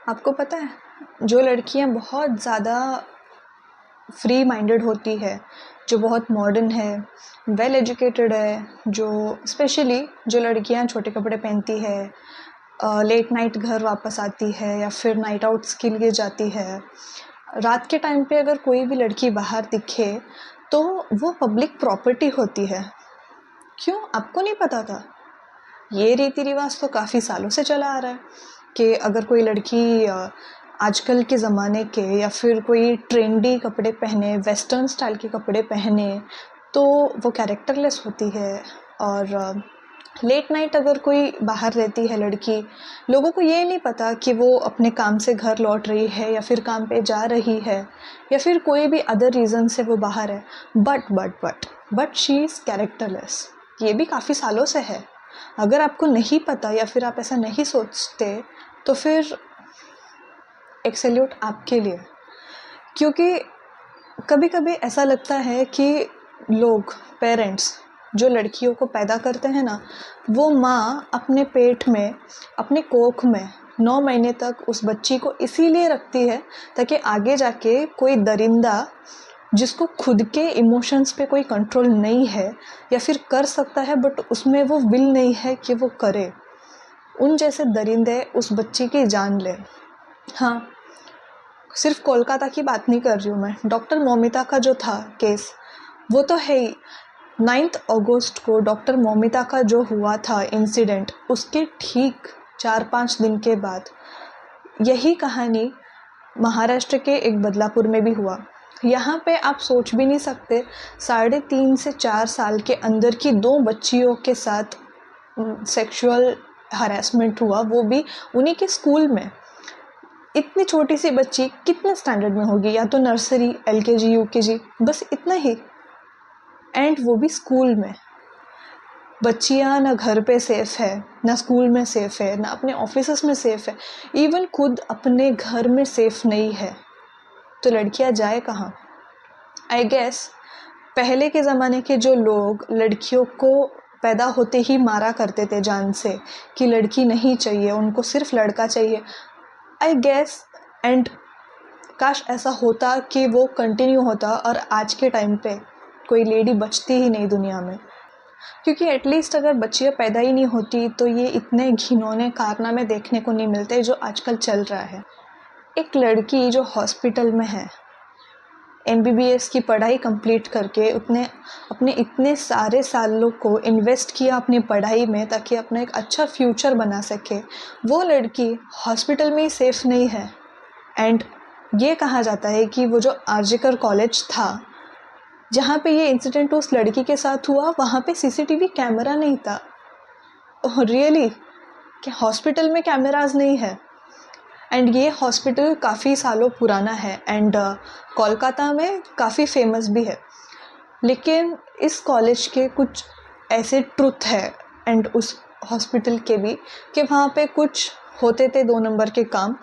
आपको पता है, जो लड़कियां बहुत ज़्यादा फ्री माइंडेड होती है, जो बहुत मॉडर्न है, वेल एजुकेटेड है, जो स्पेशली जो लड़कियां छोटे कपड़े पहनती है, लेट नाइट घर वापस आती है या फिर नाइट आउट्स के लिए जाती है, रात के टाइम पे अगर कोई भी लड़की बाहर दिखे तो वो पब्लिक प्रॉपर्टी होती है। क्यों, आपको नहीं पता था? ये रीति रिवाज तो काफ़ी सालों से चला आ रहा है कि अगर कोई लड़की आजकल के ज़माने के या फिर कोई ट्रेंडी कपड़े पहने, वेस्टर्न स्टाइल के कपड़े पहने, तो वो कैरेक्टरलेस होती है। और लेट नाइट अगर कोई बाहर रहती है लड़की, लोगों को ये नहीं पता कि वो अपने काम से घर लौट रही है या फिर काम पे जा रही है या फिर कोई भी अदर रीज़न से वो बाहर है, बट शी इज़ कैरेक्टरलेस। ये भी काफ़ी सालों से है। अगर आपको नहीं पता या फिर आप ऐसा नहीं सोचते तो फिर एक सैल्यूट आपके लिए, क्योंकि कभी कभी ऐसा लगता है कि लोग, पेरेंट्स जो लड़कियों को पैदा करते हैं ना, वो माँ अपने पेट में, अपने कोख में 9 महीने तक उस बच्ची को इसीलिए रखती है ताकि आगे जाके कोई दरिंदा जिसको खुद के इमोशंस पे कोई कंट्रोल नहीं है या फिर कर सकता है बट उसमें वो विल नहीं है कि वो करे, उन जैसे दरिंदे उस बच्ची की जान ले। हाँ, सिर्फ कोलकाता की बात नहीं कर रही हूँ मैं। डॉक्टर मौमिता का जो था केस, वो तो है ही। 9 अगस्त को डॉक्टर मौमिता का जो हुआ था इंसिडेंट, उसके ठीक 4-5 दिन के बाद यही कहानी महाराष्ट्र के एक बदलापुर में भी हुआ। यहाँ पे आप सोच भी नहीं सकते, 3.5 से 4 साल के अंदर की 2 बच्चियों के साथ सेक्सुअल हरासमेंट हुआ, वो भी उन्हीं के स्कूल में। इतनी छोटी सी बच्ची कितने स्टैंडर्ड में होगी? या तो नर्सरी, LKG, UKG, बस इतना ही। एंड वो भी स्कूल में। बच्चियाँ ना घर पे सेफ़ है, ना स्कूल में सेफ़ है, ना अपने ऑफिसेस में सेफ़ है, इवन खुद अपने घर में सेफ़ नहीं है, तो लड़कियाँ जाए कहाँ? आई गेस पहले के ज़माने के जो लोग लड़कियों को पैदा होते ही मारा करते थे जान से कि लड़की नहीं चाहिए, उनको सिर्फ लड़का चाहिए, आई गेस। एंड काश ऐसा होता कि वो कंटिन्यू होता और आज के टाइम पे कोई लेडी बचती ही नहीं दुनिया में, क्योंकि एटलीस्ट अगर बच्चियाँ पैदा ही नहीं होती तो ये इतने घिनौने कारनामे देखने को नहीं मिलते जो आजकल चल रहा है। एक लड़की जो हॉस्पिटल में है, MBBS की पढ़ाई कंप्लीट करके अपने इतने सारे सालों को इन्वेस्ट किया अपनी पढ़ाई में ताकि अपना एक अच्छा फ्यूचर बना सके, वो लड़की हॉस्पिटल में ही सेफ़ नहीं है। एंड ये कहा जाता है कि वो जो आरजीकर कॉलेज था जहाँ पे ये इंसिडेंट उस लड़की के साथ हुआ, वहाँ पे CCTV कैमरा नहीं था। रियली कि हॉस्पिटल में कैमराज नहीं है? एंड ये हॉस्पिटल काफ़ी सालों पुराना है एंड कोलकाता में काफ़ी फेमस भी है। लेकिन इस कॉलेज के कुछ ऐसे ट्रुथ है एंड उस हॉस्पिटल के भी कि वहाँ पे कुछ होते थे 2 नंबर के काम,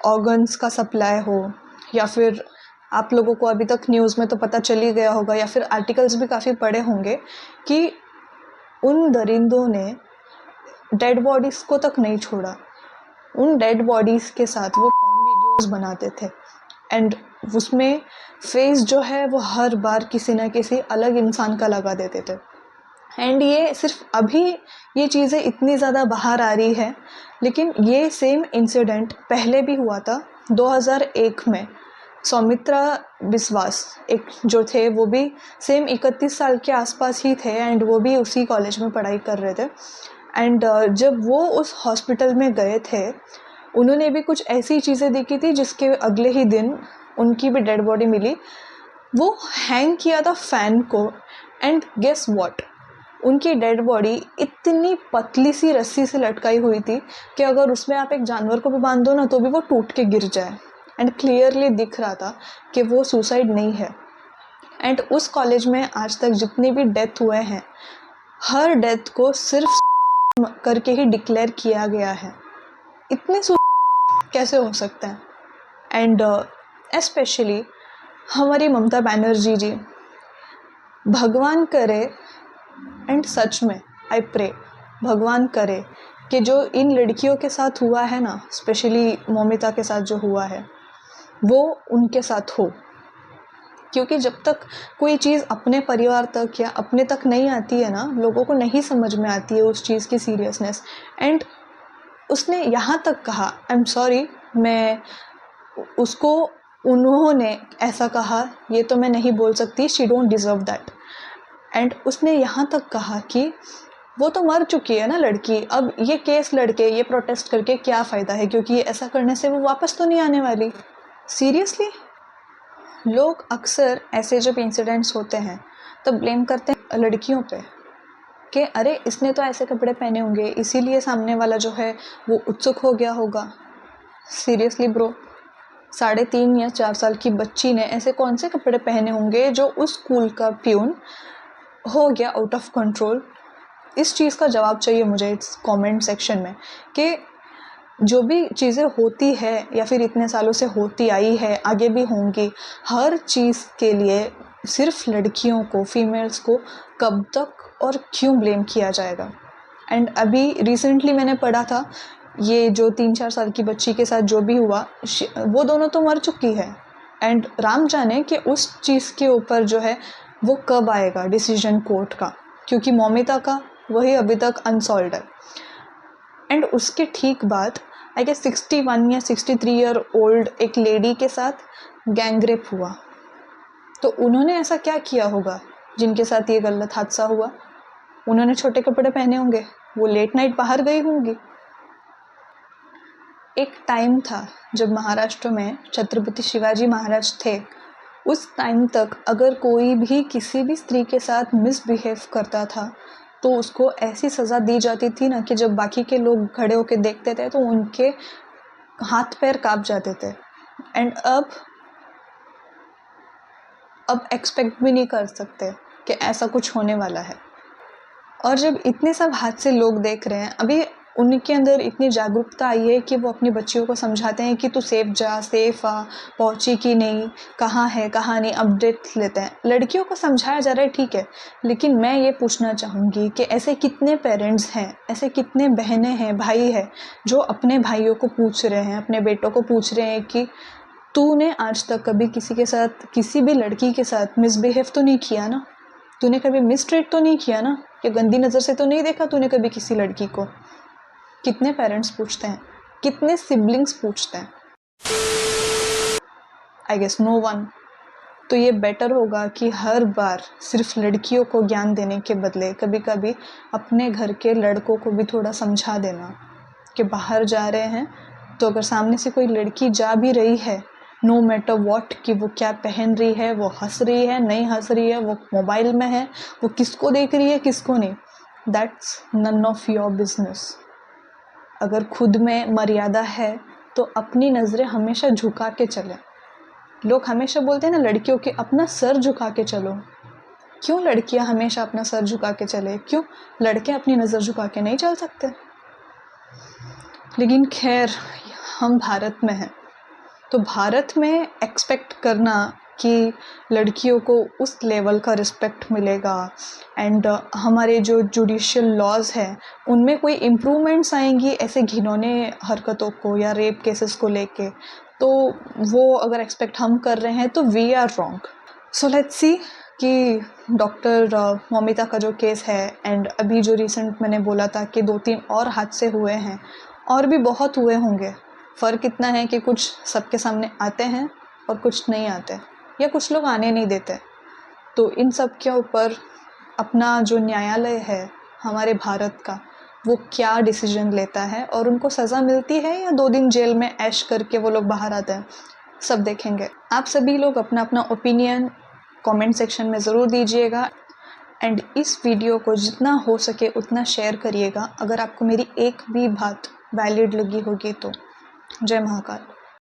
ऑर्गन्स का सप्लाई हो या फिर आप लोगों को अभी तक न्यूज़ में तो पता चल ही गया होगा या फिर आर्टिकल्स भी काफ़ी पढ़े होंगे कि उन दरिंदों ने डेड बॉडीज़ को तक नहीं छोड़ा। उन डेड बॉडीज़ के साथ वो पॉर्न वीडियोस बनाते थे एंड उसमें फेस जो है वो हर बार किसी न किसी अलग इंसान का लगा देते थे। एंड ये सिर्फ अभी ये चीज़ें इतनी ज़्यादा बाहर आ रही है, लेकिन ये सेम इंसिडेंट पहले भी हुआ था 2001 में। सौमित्रा बिस्वास एक जो थे, वो भी सेम 31 साल के आसपास ही थे एंड वो भी उसी कॉलेज में पढ़ाई कर रहे थे। एंड जब वो उस हॉस्पिटल में गए थे, उन्होंने भी कुछ ऐसी चीज़ें देखी थी जिसके अगले ही दिन उनकी भी डेड बॉडी मिली। वो हैंग किया था फ़ैन को एंड गेस व्हाट, उनकी डेड बॉडी इतनी पतली सी रस्सी से लटकाई हुई थी कि अगर उसमें आप एक जानवर को भी बांध दो ना तो भी वो टूट के गिर जाए। एंड क्लियरली दिख रहा था कि वो सुसाइड नहीं है। एंड उस कॉलेज में आज तक जितनी भी डेथ हुए हैं, हर डेथ को सिर्फ करके ही डिक्लेयर किया गया है। इतने कैसे हो सकता है? एंड स्पेशली हमारी ममता बनर्जी जी, भगवान करे एंड सच में आई प्रे, भगवान करे कि जो इन लड़कियों के साथ हुआ है ना, स्पेशली मौमिता के साथ जो हुआ है, वो उनके साथ हो। क्योंकि जब तक कोई चीज़ अपने परिवार तक या अपने तक नहीं आती है ना, लोगों को नहीं समझ में आती है उस चीज़ की सीरियसनेस। एंड उसने यहाँ तक कहा, आई एम सॉरी, मैं उसको, उन्होंने ऐसा कहा, ये तो मैं नहीं बोल सकती, she don't deserve that. And उसने यहाँ तक कहा कि वो तो मर चुकी है ना लड़की, अब ये केस लड़के, ये प्रोटेस्ट करके क्या फ़ायदा है, क्योंकि ऐसा करने से वो वापस तो नहीं आने वाली। सीरियसली, लोग अक्सर ऐसे जब इंसिडेंट्स होते हैं तब ब्लेम करते हैं लड़कियों पे कि अरे इसने तो ऐसे कपड़े पहने होंगे, इसीलिए सामने वाला जो है वो उत्सुक हो गया होगा। सीरियसली ब्रो, 3.5 या 4 साल की बच्ची ने ऐसे कौन से कपड़े पहने होंगे जो उस स्कूल का प्यून हो गया आउट ऑफ कंट्रोल? इस चीज़ का जवाब चाहिए मुझे इस कमेंट सेक्शन में, कि जो भी चीज़ें होती है या फिर इतने सालों से होती आई है, आगे भी होंगी, हर चीज़ के लिए सिर्फ लड़कियों को, फीमेल्स को कब तक और क्यों ब्लेम किया जाएगा? एंड अभी रिसेंटली मैंने पढ़ा था, ये जो 3-4 साल की बच्ची के साथ जो भी हुआ, वो दोनों तो मर चुकी है। एंड राम जाने कि उस चीज़ के ऊपर जो है वो कब आएगा डिसीजन कोर्ट का, क्योंकि मौमिता का वही अभी तक अनसॉल्व्ड है। एंड उसके ठीक बाद आई गेस 61 या 63 ईयर ओल्ड एक लेडी के साथ गैंगरेप हुआ। तो उन्होंने ऐसा क्या किया होगा जिनके साथ ये गलत हादसा हुआ? उन्होंने छोटे कपड़े पहने होंगे, वो लेट नाइट बाहर गई होंगी। एक टाइम था जब महाराष्ट्र में छत्रपति शिवाजी महाराज थे, उस टाइम तक अगर कोई भी किसी भी स्त्री के साथ मिसबिहेव करता था तो उसको ऐसी सज़ा दी जाती थी ना, कि जब बाकी के लोग खड़े होकर देखते थे तो उनके हाथ पैर कांप जाते थे। एंड अब एक्सपेक्ट भी नहीं कर सकते कि ऐसा कुछ होने वाला है। और जब इतने सब हादसे लोग देख रहे हैं, अभी उनके अंदर इतनी जागरूकता आई है कि वो अपनी बच्चियों को समझाते हैं कि तू सेफ जा, सेफ आ, पहुंची कि नहीं, कहाँ है कहाँ नहीं, अपडेट लेते हैं। लड़कियों को समझाया जा रहा है, ठीक है, लेकिन मैं ये पूछना चाहूँगी कि ऐसे कितने पेरेंट्स हैं, ऐसे कितने बहनें हैं, भाई हैं, जो अपने भाइयों को पूछ रहे हैं, अपने बेटों को पूछ रहे हैं कि तूने आज तक कभी किसी के साथ, किसी भी लड़की के साथ मिसबिहेव तो नहीं किया ना? तूने कभी मिसट्रीट तो नहीं किया ना? या गंदी नज़र से तो नहीं देखा तूने कभी किसी लड़की को? कितने पेरेंट्स पूछते हैं, कितने सिबलिंग्स पूछते हैं? I guess no one. तो ये बेटर होगा कि हर बार सिर्फ लड़कियों को ज्ञान देने के बदले कभी कभी अपने घर के लड़कों को भी थोड़ा समझा देना कि बाहर जा रहे हैं तो अगर सामने से कोई लड़की जा भी रही है, नो मैटर वॉट, कि वो क्या पहन रही है, वो हंस रही है, नहीं हंस रही है, वो मोबाइल में है, वो किसको देख रही है, किसको नहीं, that's none of your business. अगर खुद में मर्यादा है तो अपनी नज़रें हमेशा झुका के चलें। लोग हमेशा बोलते हैं ना लड़कियों के, अपना सर झुका के चलो। क्यों लड़कियां हमेशा अपना सर झुका के चले? क्यों लड़के अपनी नज़र झुका के नहीं चल सकते? लेकिन खैर, हम भारत में हैं, तो भारत में एक्सपेक्ट करना कि लड़कियों को उस लेवल का रिस्पेक्ट मिलेगा एंड हमारे जो जुडिशियल लॉज हैं उनमें कोई इम्प्रूवमेंट्स आएंगी ऐसे घिनौने हरकतों को या रेप केसेस को लेके, तो वो अगर एक्सपेक्ट हम कर रहे हैं तो we are wrong. So let's see कि डॉक्टर मौमिता का जो केस है एंड अभी जो रिसेंट मैंने बोला था कि 2-3 और हादसे हुए हैं, और भी बहुत हुए होंगे। फ़र्क इतना है कि कुछ सबके सामने आते हैं और कुछ नहीं आते, या कुछ लोग आने नहीं देते। तो इन सब के ऊपर अपना जो न्यायालय है हमारे भारत का, वो क्या डिसीजन लेता है और उनको सज़ा मिलती है या 2 दिन जेल में ऐश करके वो लोग बाहर आते हैं, सब देखेंगे। आप सभी लोग अपना अपना ओपिनियन कमेंट सेक्शन में ज़रूर दीजिएगा एंड इस वीडियो को जितना हो सके उतना शेयर करिएगा अगर आपको मेरी एक भी बात वैलिड लगी होगी तो। जय महाकाल।